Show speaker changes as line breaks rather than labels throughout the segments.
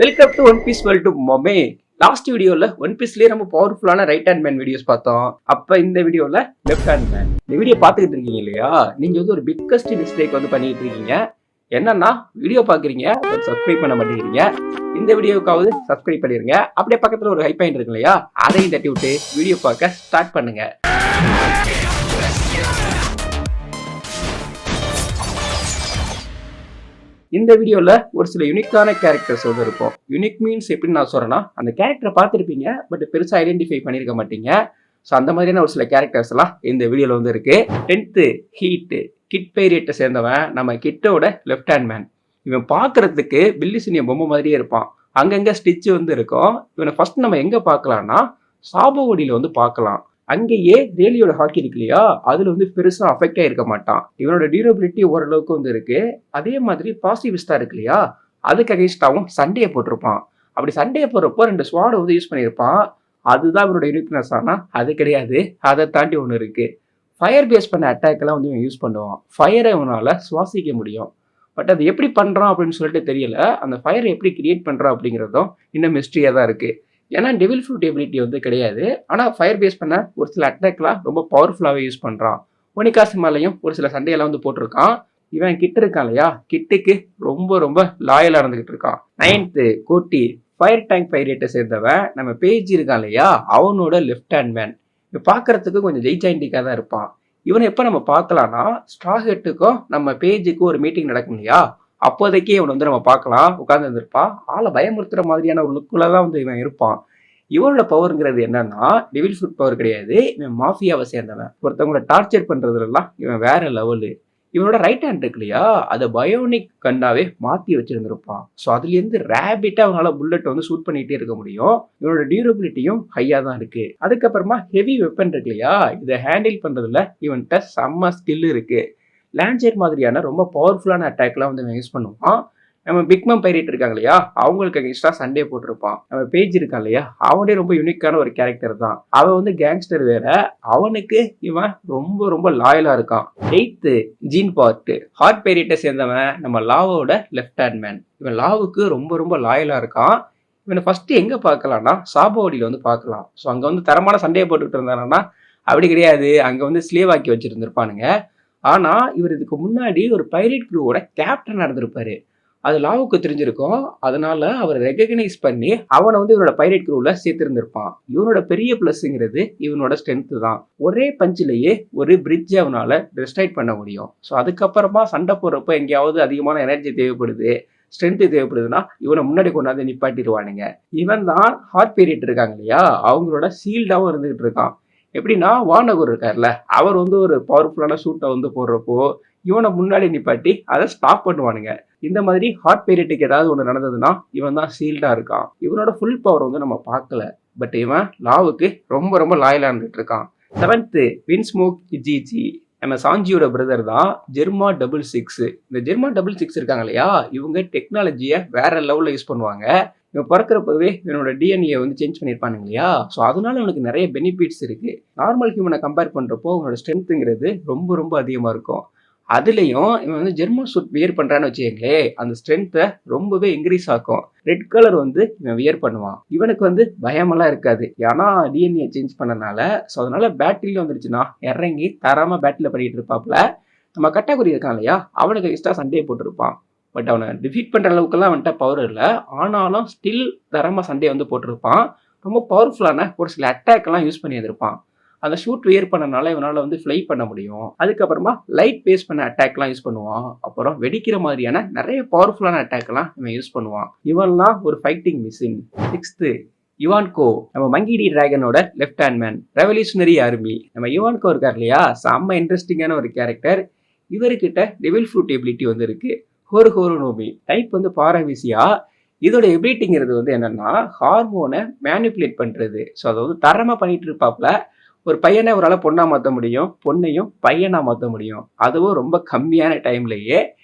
Welcome to one piece world to மொமே. Last வீடியோல one பீஸ்லயே நம்ம பவர்ஃபுல்லான ரைட் ஹேண்ட் மேன் வீடியோஸ் பார்த்தோம். அப்ப இந்த வீடியோல லெஃப்ட் ஹேண்ட் மேன். இந்த வீடியோ பார்த்துக்கிட்டு இருக்கீங்க இல்லையா? நீங்க வந்து ஒரு பிக்கஸ்ட் மிஸ்டேக் வந்து பண்ணிட்டு இருக்கீங்க. என்னன்னா வீடியோ பாக்குறீங்க பட் சப்ஸ்கிரைப் பண்ண மாட்டேங்கிறீங்க. இந்த வீடியோக்காவது சப்ஸ்கிரைப் பண்ணிருங்க. அப்படியே பக்கத்துல ஒரு ஹை பாயிண்ட் இருக்கு இல்லையா? அதையும் தட்டி விட்டு வீடியோ பார்க்க ஸ்டார்ட் பண்ணுங்க. இந்த வீடியோல ஒரு சில யூனிக்கான கேரக்டர்ஸ் வந்து இருக்கும். யூனிக் மீன்ஸ் எப்படின்னு நான் சொல்றேன்னா, அந்த கேரக்டரை பார்த்துருப்பீங்க பட் பெருசா ஐடென்டிஃபை பண்ணிருக்க மாட்டீங்க. ஸோ அந்த மாதிரியான ஒரு சில கேரக்டர்ஸ் எல்லாம் இந்த வீடியோல வந்து இருக்கு. 10th ஹீட் கிட் பைரேட்டை சேர்ந்தவன் நம்ம கிட்டோட லெஃப்ட் ஹேண்ட் மேன். இவன் பார்க்கறதுக்கு பில்லிசினிய பொம்மை மாதிரியே இருப்பான். அங்கங்க ஸ்டிச் வந்து இருக்கும். இவனை ஃபர்ஸ்ட் நம்ம எங்க பார்க்கலாம்னா சாபோடியில வந்து பார்க்கலாம். அங்கேயே ரேலியோட ஹாக்கி இருக்கு இல்லையா, அதுல வந்து பெருசா அஃபெக்ட் ஆயிருக்க மாட்டான். இவனோட டியூரபிலிட்டி ஓரளவுக்கு வந்து இருக்கு. அதே மாதிரி பாசிட்டிவிஸ்டா இருக்கு இல்லையா, அதுக்கு அகைன்ஸ்டாவும் சண்டையை போட்டிருப்பான். அப்படி சண்டையை போடுறப்போ 2 ஸ்வாடை வந்து யூஸ் பண்ணியிருப்பான். அதுதான் இவனோட யூனிக்னஸ். ஆனா அது கிடையாது, அதை தாண்டி ஒன்று இருக்கு. ஃபயர் பேஸ் பண்ண அட்டாக் எல்லாம் வந்து இவன் யூஸ் பண்ணுவான். ஃபயரை இவனால சுவாசிக்க முடியும். பட் அது எப்படி பண்றான் அப்படின்னு சொல்லிட்டு தெரியல. அந்த ஃபயரை எப்படி கிரியேட் பண்றான் அப்படிங்கிறதும் இன்னும் மிஸ்ட்ரியா தான் இருக்கு. ஏன்னா டெவில் ஃப்ரூட் எபிலிட்டி வந்து கிடையாது. ஆனால் ஃபயர் பேஸ் பண்ண ஒரு சில அட்டாக்லாம் ரொம்ப பவர்ஃபுல்லாகவே யூஸ் பண்ணுறான். ஒனிகாசு மேலேயும் ஒரு சில சண்டையெல்லாம் வந்து போட்டிருக்கான். இவன் கிட்ட இருக்கான் இல்லையா, கிட்டுக்கு ரொம்ப ரொம்ப லாயலாக இருந்துகிட்டு இருக்கான். 9th கோட்டி ஃபயர் டேங்க் பைரேட்டை சேர்ந்தவன் நம்ம பேஜ் இருக்கான் இல்லையா, அவனோட லெஃப்ட் ஹேண்ட் மேன். இப்போ பார்க்கறதுக்கு கொஞ்சம் ஜெய்சாண்டிக்காக தான் இருப்பான். இவனை எப்போ நம்ம பார்க்கலாம்னா, ஸ்ட்ரா ஹெட்டுக்கும் நம்ம பேஜுக்கும் ஒரு மீட்டிங் நடக்கும் இல்லையா, அப்போதைக்கே இவனை வந்து நம்ம பார்க்கலாம். உட்கார்ந்து இருந்திருப்பான். ஆளை பயமுறுத்துற மாதிரியான ஒரு லுக்குல தான் வந்து இவன் இருப்பான். இவனோட பவர்ங்கிறது என்னன்னா டெவில் ஃப்ரூட் பவர் கிடையாது. இவன் மாஃபியாவை சேர்ந்தவன். ஒருத்தவங்களை டார்ச்சர் பண்றதுலாம் இவன் வேற லெவலு. இவனோட ரைட் ஹேண்ட் இருக்கு இல்லையா, அதை பயோனிக் கண்டாவே மாத்தி வச்சிருந்திருப்பான். ஸோ அதுல இருந்து ரேபிட்டா அவனால புல்லட் வந்து ஷூட் பண்ணிட்டே இருக்க முடியும். இவனோட டியூரபிலிட்டியும் ஹையா தான் இருக்கு. அதுக்கப்புறமா ஹெவி வெப்பன் இருக்கு இல்லையா, இதை ஹேண்டில் பண்றதுல இவன்கிட்ட செம்ம ஸ்கில் இருக்கு. லான்சர் மாதிரியான ரொம்ப பவர்ஃபுல்லான அட்டாக்லாம் வந்து யூஸ் பண்ணுவான். நம்ம பிக்மம் பைரேட் இருக்காங்க இல்லையா, அவங்களுக்கு அகேன்ஸ்டா சண்டே போட்டிருப்பான். நம்ம பேஜ் இருக்கான் இல்லையா, அவனே ரொம்ப யூனிக்கான ஒரு கேரக்டர் தான். அவன் வந்து கேங்ஸ்டர் வேற, அவனுக்கு இவன் ரொம்ப ரொம்ப லாயலா இருக்கான். 8th ஜீன் பார்ட் ஹார்ட் பைரேட்டை சேர்ந்தவன் நம்ம லாவோட லெஃப்ட் ஹேண்ட் மேன். இவன் லாவுக்கு ரொம்ப ரொம்ப லாயலா இருக்கான். இவனை ஃபர்ஸ்ட் எங்க பார்க்கலாம்னா சாபோடியில வந்து பார்க்கலாம். ஸோ அங்க வந்து தரமான சண்டையை போட்டுக்கிட்டு இருந்தானா, அப்படி கிடையாது, அங்க வந்து ஸ்லேவ் ஆக்கி வச்சிருந்திருப்பானுங்க. ஆனா இவர் இதுக்கு முன்னாடி ஒரு பைரேட் குரூவோட கேப்டன் நடந்திருப்பாரு. அது லாவுக்கு தெரிஞ்சிருக்கும். அதனால அவர் ரெகக்னைஸ் பண்ணி அவனை வந்து இவனோட பைரேட் குரூவ்ல சேர்த்திருந்திருப்பான். இவனோட பெரிய பிளஸ்ங்கிறது இவனோட ஸ்ட்ரென்த் தான். ஒரே பஞ்சிலேயே ஒரு பிரிட்ஜ் அவனால டிஸ்ட்ராய்ட் பண்ண முடியும். ஸோ அதுக்கப்புறமா சண்டை போடுறப்ப எங்கேயாவது அதிகமான எனர்ஜி தேவைப்படுது, ஸ்ட்ரென்த் தேவைப்படுதுன்னா இவனை முன்னாடி கொண்டாந்து நிப்பாட்டிடுவானுங்க. இவன் தான் ஹார்ட் பீரியட் இருக்காங்க இல்லையா, அவங்களோட சீல்டாவும் இருந்துகிட்டு இருக்கான். எப்படின்னா வானகர் இருக்கார்ல, அவர் வந்து ஒரு பவர்ஃபுல்லான ஷூட்டை வந்து போடுறப்போ இவனை முன்னாடி நிப்பாட்டி அதை ஸ்டாப் பண்ணுவானுங்க. இந்த மாதிரி ஹார்ட் பீரியட்டுக்கு ஏதாவது ஒன்று நடந்ததுன்னா இவன் தான் சீல்டா இருக்கான். இவனோட ஃபுல் பவர் வந்து நம்ம பார்க்கல. பட் இவன் லாவுக்கு ரொம்ப ரொம்ப லாயலா இருந்துட்டு இருக்கான். 7th வின்ஸ்மோக் இஜிஜி நம்ம சாஞ்சியோட பிரதர் தான் ஜெர்மா 66. இந்த ஜெர்மா 66 இருக்காங்க இல்லையா, இவங்க டெக்னாலஜியை வேற லெவலில் யூஸ் பண்ணுவாங்க. இவன் பிறக்கிறப்பவே இவனோட டிஎன்ஏ வந்து சேஞ்ச் பண்ணியிருப்பானுங்க இல்லையா, ஸோ அதனால அவனுக்கு நிறைய பெனிஃபிட்ஸ் இருக்கு. நார்மல் ஹியூமனை கம்பேர் பண்ணுறப்போ அவனோட ஸ்ட்ரென்த்துங்கிறது ரொம்ப ரொம்ப அதிகமாக இருக்கும். அதுலேயும் இவன் வந்து ஜெர்மன் சூட் வியர் பண்ணுறான்னு வச்சுக்கங்களே, அந்த ஸ்ட்ரென்த்தை ரொம்பவே இன்க்ரீஸ் ஆக்கும். ரெட் கலர் வந்து இவன் வியர் பண்ணுவான். இவனுக்கு வந்து பயமெல்லாம் இருக்காது, ஏன்னா டிஎன்ஏ சேஞ்ச் பண்ணனால. ஸோ அதனால பேட்டில் வந்துருச்சுன்னா இறங்கி தரமாக பேட்டில் பண்ணிட்டு இருப்பாப்புல. நம்ம கட்டாக்குடி இருக்கான் இல்லையா, அவனுக்கு எக்ஸ்ட்ரா சண்டையை போட்டிருப்பான். பட் அவனை டிஃபீட் பண்ணுற அளவுக்குலாம் அவன்கிட்ட பவர் இல்லை. ஆனாலும் ஸ்டில் தரமாக சண்டையை வந்து போட்டிருப்பான். ரொம்ப பவர்ஃபுல்லான ஒரு சில அட்டாக்லாம் யூஸ் பண்ணியிருந்திருப்பான். அந்த ஷூட் வியர் பண்ணனால இவனால் வந்து ஃப்ளை பண்ண முடியும். அதுக்கப்புறமா லைட் பேஸ் பண்ண அட்டாக்லாம் யூஸ் பண்ணுவான். அப்புறம் வெடிக்கிற மாதிரியான நிறைய பவர்ஃபுல்லான அட்டாக்லாம் இவன் யூஸ் பண்ணுவான். இவன்லாம் ஒரு ஃபைட்டிங் மிஷின். 6th இவான்கோ நம்ம மங்கிடி டிராகனோட left hand man, revolutionary army. நம்ம இவான்கோ இருக்கார் இல்லையா, செம்ம இன்ட்ரெஸ்டிங்கான ஒரு கேரக்டர். இவர்கிட்ட டெவில் ஃப்ரூட் எபிலிட்டி வந்து இருக்கு. ஹோருனோமி டைப் வந்து பாராவிசியா. இதோட எபிலிட்டிங்கிறது வந்து என்னன்னா ஹார்மோனை மேனிப்புலேட் பண்றது. ஸோ அதை வந்து தரமா பண்ணிட்டு இருப்பாப்ல. ஒரு பையனை அவரால் பொண்ணா மாற்ற முடியும், பொண்ணையும் பையனா மாற்ற முடியும். அதுவும் ரொம்ப கம்மியான டைம்லயே.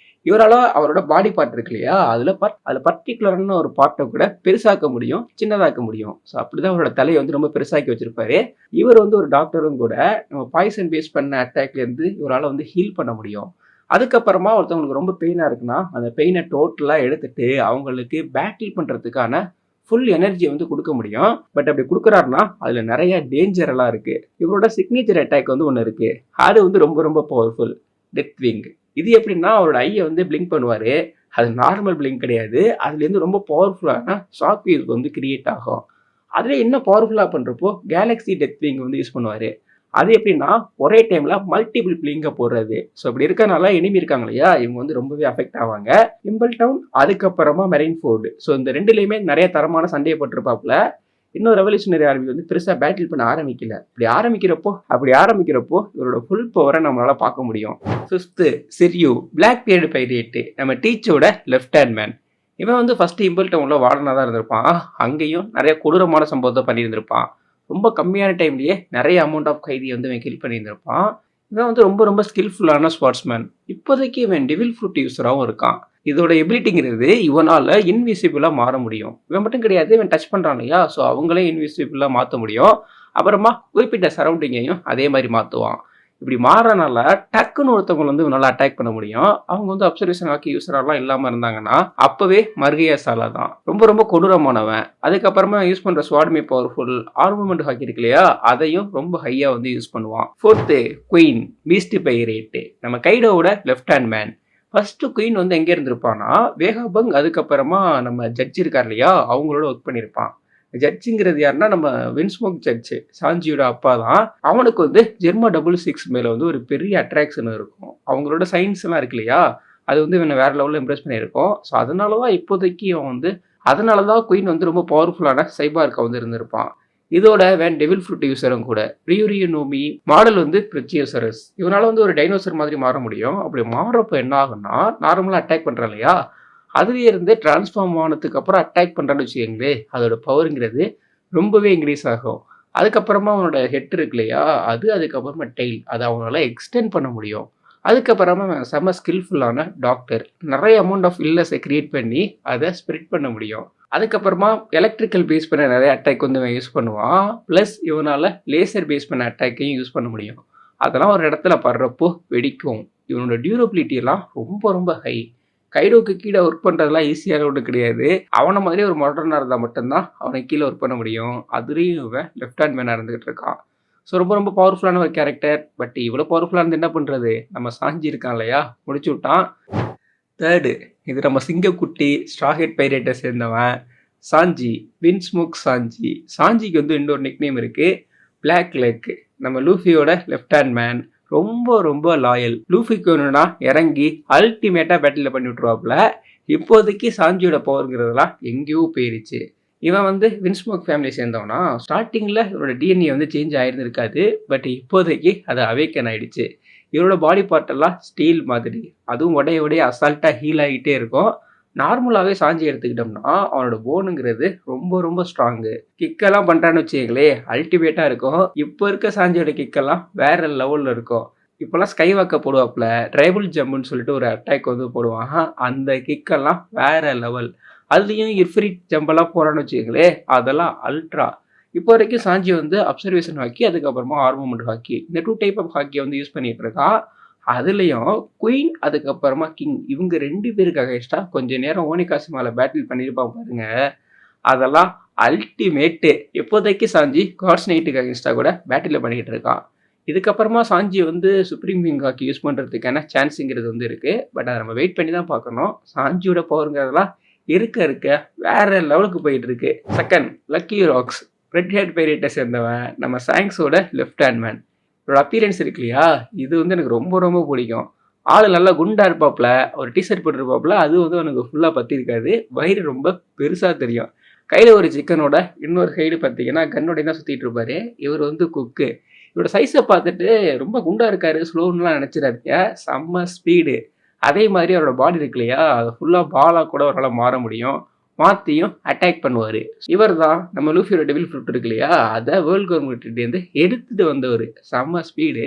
இவரால் அவரோட பாடி பார்ட் இருக்கு இல்லையா, அதில் பர்டிகுலரான ஒரு பார்ட்டை கூட பெருசாக்க முடியும், சின்னதாக்க முடியும். ஸோ அப்படிதான் அவரோட தலையை வந்து ரொம்ப பெருசாக்கி வச்சிருப்பாரு. இவர் வந்து ஒரு டாக்டரும் கூட. நம்ம பாய்சன் பேஸ் பண்ண அட்டாக்லேருந்து இவரால் வந்து ஹீல் பண்ண முடியும். அதுக்கப்புறமா ஒருத்தவங்களுக்கு ரொம்ப பெயினா இருக்குன்னா, அந்த பெயின டோட்டலா எடுத்துட்டு, அவங்களுக்கு பேட்டில் பண்றதுக்கான ஃபுல் எனர்ஜிய வந்து குடுக்க முடியும். பட் அப்படி குடுக்குறாருன்னா, அதுல நெறைய டேஞ்சர் எல்லாம் இருக்கு. இவரோட சிக்னேச்சர் அட்டாக் வந்து ஒண்ணு இருக்கு. அது வந்து ரொம்ப ரொம்ப பவர்ஃபுல். Death wing. இது எப்படின்னா, அவரோட ஐய வந்து பிளிங்க் பண்ணுவாரு. அது நார்மல் பிளிங்க் கிடையாது. அதுலேருந்து ரொம்ப பவர்ஃபுல்லான ஷாக் வேவ்ஸ் வந்து கிரியேட் ஆகும். அதுல இன்னும் பவர்ஃபுல்லா பண்றப்போ, கேலக்ஸி டெத் விங் வந்து யூஸ் பண்ணுவாரு. அது எப்படின்னா, ஒரே டைம்ல மல்டிபிள் பிளிங்க போடுறது. ஸோ அப்படி இருக்கனால எனிமி இருக்காங்க இல்லையா, இவங்க வந்து ரொம்பவே அஃபெக்ட் ஆவாங்க. இம்பல் டவுன், அதுக்கப்புறமா மெரைன் ஃபோர்டு. ஸோ இந்த 2லயுமே நெறைய தரமான சண்டைய போட்டிருப்பாப்ல. இன்னும் ரெவல்யூஷனரி ஆர்மி வந்து பெருசா பேட்டில் பண்ண ஆரம்பிக்கல. அப்படி ஆரம்பிக்கிறப்போ இவரோட ஃபுல் பவரை நம்மளால பார்க்க முடியும். 5th சிரியு, பிளாக் பியர்டு பைரேட், நம்ம டீச்சோட லெஃப்ட் ஹேண்ட் மேன். இவன் வந்து ஃபர்ஸ்ட் இம்பல் டவுன்ல வார்டனா தான் இருந்திருப்பான். அங்கேயும் நிறைய கொடூரமான சம்பவத்தை பண்ணியிருந்திருப்பான். ரொம்ப கம்மியான டைம்லயே நிறைய அமௌண்ட் ஆஃப் கைதியை வந்து இவன் கில் பண்ணியிருந்திருப்பான். இவன் வந்து ரொம்ப ரொம்ப ஸ்கில்ஃபுல்லான ஸ்போர்ட்ஸ்மேன். இப்போதைக்கு இவன் டெவில் ஃப்ரூட் யூஸராகவும் இருக்கான். இதோட எபிலிட்டிங்கிறது இவனால இன்விசிபிளா மாற முடியும். இவன் மட்டும் கிடையாது, இவன் டச் பண்றான் இல்லையா, ஸோ அவங்களே இன்விசிபிளா மாற்ற முடியும். அப்புறமா குறிப்பிட்ட சரௌண்டிங்கையும் அதே மாதிரி மாற்றுவான். இப்படி மாறனால டக்குன்னு ஒருத்தவங்க வந்து இவனால அட்டாக் பண்ண முடியும். அவங்க வந்து அப்சர்வேஷன் ஆக்கி யூஸரெல்லாம் இல்லாம இருந்தாங்கன்னா அப்பவே மர்கியா சாலா தான் ரொம்ப ரொம்ப கொடூரமானவன். அதுக்கப்புறமா யூஸ் பண்ற ஸ்வாட்மே பவர்ஃபுல். ஆர்மமெண்ட் ஹாக்கி இருக்கு இல்லையா, அதையும் ரொம்ப ஹையா வந்து யூஸ் பண்ணுவான். 4th குயின், பீஸ்ட் பைரேட், நம்ம கைடோவோட left hand man. First queen வந்து எங்க இருந்திருப்பான்னா வேகாபங், அதுக்கப்புறமா நம்ம ஜட்ஜ் இருக்கார் இல்லையா, அவங்களோட ஒர்க் பண்ணியிருப்பான். ஜட்ஜுங்கிறது யாருன்னா நம்ம வின்ஸ்மோக் ஜட்ஜ், சாஞ்சியோட அப்பா தான். அவனுக்கு வந்து ஜெர்மா 66 மேல வந்து ஒரு பெரிய அட்ராக்ஷன் இருக்கும். அவங்களோட சயின்ஸ் எல்லாம் இருக்கு இல்லையா, அது வந்து இவனை வேற லெவலில் இம்ப்ரெஸ் பண்ணியிருக்கோம். ஸோ அதனாலதான் இப்போதைக்கு அவன் வந்து அதனாலதான் குயின் வந்து ரொம்ப பவர்ஃபுல்லான சைபார்க்கா வந்து இருந்திருப்பான். இதோட வேன் டெவில் ஃப்ரூட் யூஸரும் கூட. ரியூரியோ நோமி மாடல் வந்து பிரிச்சியோசரஸ். இவனால வந்து ஒரு டைனோசர் மாதிரி மாற முடியும். அப்படி மாறப்போ என்ன ஆகும்னா, நார்மலா அட்டாக் பண்றான் இல்லையா, அதுவே இருந்து டிரான்ஸ்ஃபார்ம் ஆனதுக்கு அப்புறம் அட்டாக் பண்றான்னு வச்சுக்கோங்களேன், அதோட பவருங்கிறது ரொம்பவே இன்க்ரீஸ் ஆகும். அதுக்கப்புறமா அவனோட ஹெட் இருக்கு இல்லையா, அதுக்கப்புறமா டெய்ல், அதை அவனால எக்ஸ்டெண்ட் பண்ண முடியும். அதுக்கப்புறமா செம்ம ஸ்கில்ஃபுல்லான டாக்டர். நிறைய அமௌண்ட் ஆஃப் இல்லஸை கிரியேட் பண்ணி அதை ஸ்ப்ரெட் பண்ண முடியும். அதுக்கப்புறமா எலக்ட்ரிக்கல் பேஸ் பண்ண நிறைய அட்டாக் வந்து இவன் யூஸ் பண்ணுவான். ப்ளஸ் இவனால லேசர் பேஸ் பண்ண அட்டாக்கையும் யூஸ் பண்ண முடியும். அதெல்லாம் ஒரு இடத்துல படுறப்போ வெடிக்கும். இவனோட டியூரபிலிட்டி எல்லாம் ரொம்ப ரொம்ப ஹை. கைடோக்கு கீழே ஒர்க் பண்ணுறதுலாம் ஈஸியான ஒன்று கிடையாது. அவனை மாதிரி ஒரு மாடர்னாக இருந்தால் மட்டும்தான் அவனை கீழே ஒர்க் பண்ண முடியும். அதுலேயும் இவன் லெஃப்ட் ஹேண்ட் மேனாக இருந்துகிட்டு இருக்கான். ஸோ ரொம்ப ரொம்ப பவர்ஃபுல்லான ஒரு கேரக்டர். பட் இவ்வளோ பவர்ஃபுல்லாக இருந்து என்ன பண்ணுறது, நம்ம சாஞ்சி இருக்கான் இல்லையா, முடிச்சு விட்டான். 3rd இது நம்ம சிங்கக்குட்டி, ஸ்ட்ராஹெட் பைரேட்டை சேர்ந்தவன் சாஞ்சி, வின்ஸ்மோக் சாஞ்சி. சாஞ்சிக்கு வந்து இன்னொரு நிக்நேம் இருக்கு, பிளாக் லெக். நம்ம லூஃபியோட லெஃப்ட் ஹேண்ட் மேன். ரொம்ப ரொம்ப லாயல். லூஃபிக்கு வேணும்னா இறங்கி அல்டிமேட்டா பேட்டில் பண்ணி விட்டுருவாப்புல. இப்போதைக்கு சாஞ்சியோட பவர்ங்கிறதுலாம் எங்கேயோ போயிருச்சு. இவன் வந்து வின்ஸ்மோக் ஃபேமிலி சேர்ந்தவனா. ஸ்டார்டிங்ல இவரோட டிஎன்ஏ வந்து சேஞ்ச் ஆயிருந்திருக்காது. பட் இப்போதைக்கு அது அவேக்கன் ஆயிடுச்சு. இவரோட பாடி பார்ட் எல்லாம் ஸ்டீல் மாதிரி, அதுவும் உடைய அசால்ட்டா ஹீல் ஆகிட்டே இருக்கும். நார்மலாகவே சாஞ்சி எடுத்துக்கிட்டோம்னா அவனோட போனுங்கிறது ரொம்ப ரொம்ப ஸ்ட்ராங்கு. கிக்கெல்லாம் பண்ணுறான்னு வச்சுங்களே, அல்டிமேட்டாக இருக்கும். இப்போ இருக்க சாஞ்சியோட கிக்கெல்லாம் வேற லெவலில் இருக்கும். இப்போல்லாம் ஸ்கை வாக்க போடுவாப்புல, ட்ரைபிள் ஜம்ப்னு சொல்லிட்டு ஒரு அட்டாக் வந்து போடுவான். அந்த கிக்கெல்லாம் வேற லெவல். அதுலேயும் இர்ஃப்ரீட் ஜம்பெல்லாம் போகிறான்னு வச்சுங்களே, அதெல்லாம் அல்ட்ரா. இப்போ வரைக்கும் சாஞ்சி வந்து அப்சர்வேஷன் ஹாக்கி, அதுக்கப்புறமா ஆர்மமெண்ட் ஹாக்கி, இந்த 2 டைப் ஆஃப் ஹாக்கியை வந்து யூஸ் பண்ணிட்டு இருக்கான். அதுலேயும் குயின் அதுக்கப்புறமா கிங், இவங்க 2 பேருக்கு அகைன்ஸ்டா கொஞ்ச நேரம் ஓனிகாசு மேலே பேட்டில் பண்ணியிருப்பான் பாருங்க, அதெல்லாம் அல்டிமேட்டு. இப்போதைக்கு சாஞ்சி காட்ஸ் நைட்டுக்கு அகைன்ஸ்டா கூட பேட்டில் பண்ணிக்கிட்டு இருக்கான். இதுக்கப்புறமா சாஞ்சி வந்து சுப்ரீம் விங் ஹாக்கி யூஸ் பண்ணுறதுக்கான சான்ஸுங்கிறது வந்து இருக்குது. பட் அதை நம்ம வெயிட் பண்ணி தான் பார்க்கணும். சாஞ்சியோட பவருங்கிறதெல்லாம் இருக்க வேற லெவலுக்கு போயிட்டு இருக்கு. 2nd Lucky Roux, red hat பைரேட்டை சேர்ந்தவன், நம்ம சாங்ஸோட லெஃப்ட் ஹேண்ட் மேன். இவரோட அப்பியரன்ஸ் இருக்கு இல்லையா, இது வந்து எனக்கு ரொம்ப ரொம்ப பிடிக்கும். ஆள் நல்லா குண்டா இருப்பாப்புல, ஒரு டிஷர்ட் போட்டுருப்பாப்புல, அது வந்து அவனுக்கு ஃபுல்லாக பற்றி இருக்காது. வயிறு ரொம்ப பெருசாக தெரியும். கையில் ஒரு சிக்கனோட இன்னொரு சைடு பார்த்தீங்கன்னா கன்னோட தான் சுற்றிட்டு இருப்பாரு. இவர் வந்து குக்கு. இவரோட சைஸை பார்த்துட்டு ரொம்ப குண்டா இருக்காரு, ஸ்லோன்னுலாம் நினச்சிடாதீங்க. செம்ம ஸ்பீடு. அதே மாதிரி அவரோட பாடி இருக்கு இல்லையா, அதை ஃபுல்லாக பாலாக கூட அவரால் மாற முடியும். மாற்றியும் அட்டாக் பண்ணுவார். இவர் தான் நம்ம லூஃபியோட டெவில் ஃப்ரூட் இருக்கு இல்லையா, அதை வேர்ல்டு கவர்மெண்ட்லேருந்து எடுத்துகிட்டு வந்தவர். செம்ம ஸ்பீடு.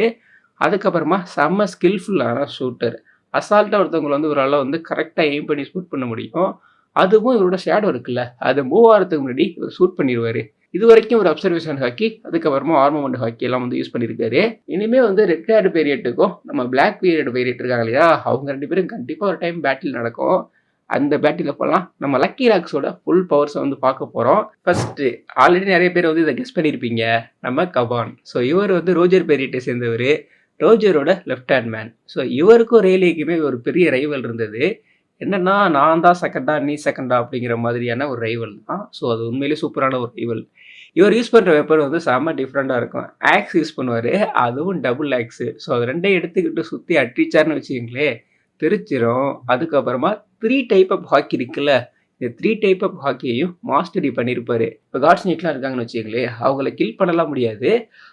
அதுக்கப்புறமா செம்ம ஸ்கில்ஃபுல்லான ஷூட்டர். அசால்ட்டாக ஒருத்தவங்களை வந்து இவரால் வந்து கரெக்டாக எய்ம் பண்ணி ஷூட் பண்ண முடியும். அதுவும் இவரோட ஷேடோ இருக்குல்ல, அதை மூவ் ஆகிறதுக்கு முன்னாடி இவர் ஷூட் பண்ணிடுவார். இது வரைக்கும் ஒரு அப்சர்வேஷன் ஹாக்கி, அதுக்கப்புறமா ஆர்மமெண்ட் ஹாக்கி எல்லாம் வந்து யூஸ் பண்ணியிருக்காரு. இனிமே வந்து ரெட் ஹேர்டு பீரியட்டுக்கும் நம்ம பிளாக் பீரியட் இருக்காங்க இல்லையா, அவங்க 2 பேரும் கண்டிப்பாக ஒரு டைம் பேட்டில் நடக்கும். அந்த பேட்டில் அப்போல்லாம் நம்ம லக்கி ராக்ஸோட ஃபுல் பவர்ஸை வந்து பார்க்க போகிறோம். ஃபர்ஸ்ட்டு ஆல்ரெடி நிறைய பேர் வந்து இதை கெஸ் பண்ணியிருப்பீங்க, நம்ம கபான். ஸோ இவர் வந்து ரோஜர் பெரியட்டை சேர்ந்தவர், ரோஜரோட லெஃப்ட் ஹேண்ட் மேன். ஸோ இவருக்கும் ரேலிக்குமே ஒரு பெரிய ரைவல் இருந்தது. என்னன்னா, நான் தான் செகண்டா நீ செகண்டா அப்படிங்கிற மாதிரியான ஒரு ரைவல் தான். ஸோ அது உண்மையிலேயே சூப்பரான ஒரு ரைவல். இவர் யூஸ் பண்ணுற வெப்பன் வந்து செம்ம டிஃப்ரெண்ட்டாக இருக்கும். ஆக்ஸ் யூஸ் பண்ணுவார், அதுவும் டபுள் ஆக்ஸு. ஸோ அது ரெண்டையும் எடுத்துக்கிட்டு சுற்றி அடிச்சார்னு வச்சுக்கிங்களேன், தெரிச்சிரும். அதுக்கப்புறமா 3 டைப் ஆஃப் ஹாக்கி இருக்குல்ல, இந்த 3 டைப் ஆஃப் ஹாக்கியையும் மாஸ்டரி பண்ணியிருப்பாரு. இப்போ காட்ஸ் நீட்லாம் இருக்காங்கன்னு வச்சுக்கங்களேன், அவங்கள கில் பண்ணலாம் முடியாது.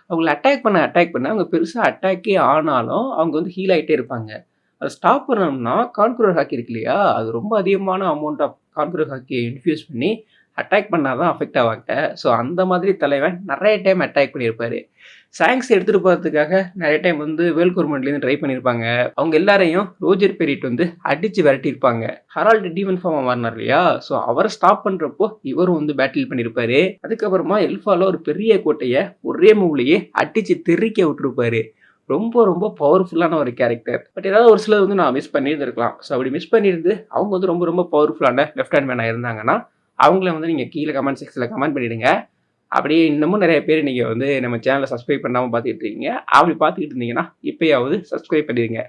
அவங்கள அட்டாக் பண்ண அவங்க பெருசாக அட்டாக்கே ஆனாலும் அவங்க வந்து ஹீல் ஆகிட்டே இருப்பாங்க. அதை ஸ்டாப் பண்ணணும்னா கான்குரர் ஹாக்கி இருக்கு இல்லையா, அது ரொம்ப அதிகமான அமௌண்ட் ஆஃப் கான்குரர் ஹாக்கியை இன்ஃபியூஸ் பண்ணி அட்டாக் பண்ணால் தான் அஃபெக்ட் ஆவாங்க. ஸோ அந்த மாதிரி தலைவன் நிறைய டைம் அட்டாக் பண்ணியிருப்பாரு. சாங்ஸ் எடுத்துகிட்டு போகிறதுக்காக நிறைய டைம் வந்து வேல் கவர்மெண்ட்லேருந்து ட்ரை பண்ணியிருப்பாங்க. அவங்க எல்லாரையும் ரோஜர் பெரிட் வந்து அடித்து விரட்டியிருப்பாங்க. ஹரால்டு டீமன் ஃபார்மாக மாறினார் இல்லையா, ஸோ அவரை ஸ்டாப் பண்ணுறப்போ இவரும் வந்து பேட்டில் பண்ணியிருப்பாரு. அதுக்கப்புறமா எல்ஃபால ஒரு பெரிய கோட்டையை ஒரே மூவ்லேயே அடித்து தெறிக்க விட்டுருப்பாரு. ரொம்ப ரொம்ப பவர்ஃபுல்லான ஒரு கேரக்டர். பட் ஏதாவது ஒரு சிலர் வந்து நான் மிஸ் பண்ணியிருந்திருக்கலாம். ஸோ அப்படி மிஸ் பண்ணியிருந்து அவங்க வந்து ரொம்ப ரொம்ப பவர்ஃபுல்லான லெஃப்ட் ஹேண்ட் மேனாக இருந்தாங்கன்னா அவங்கள வந்து நீங்கள் கீழே கமெண்ட் செக்ஷனில் கமெண்ட் பண்ணிவிடுங்க. அப்படியே இன்னமும் நிறைய பேர் நீங்கள் வந்து நம்ம சேனலை சப்ஸ்கிரைப் பண்ணாமல் பார்த்துக்கிட்டு இருக்கீங்க. அப்படி பார்த்துக்கிட்டு இருந்தீங்கன்னா இப்போயாவது சப்ஸ்கிரைப் பண்ணிடுங்க.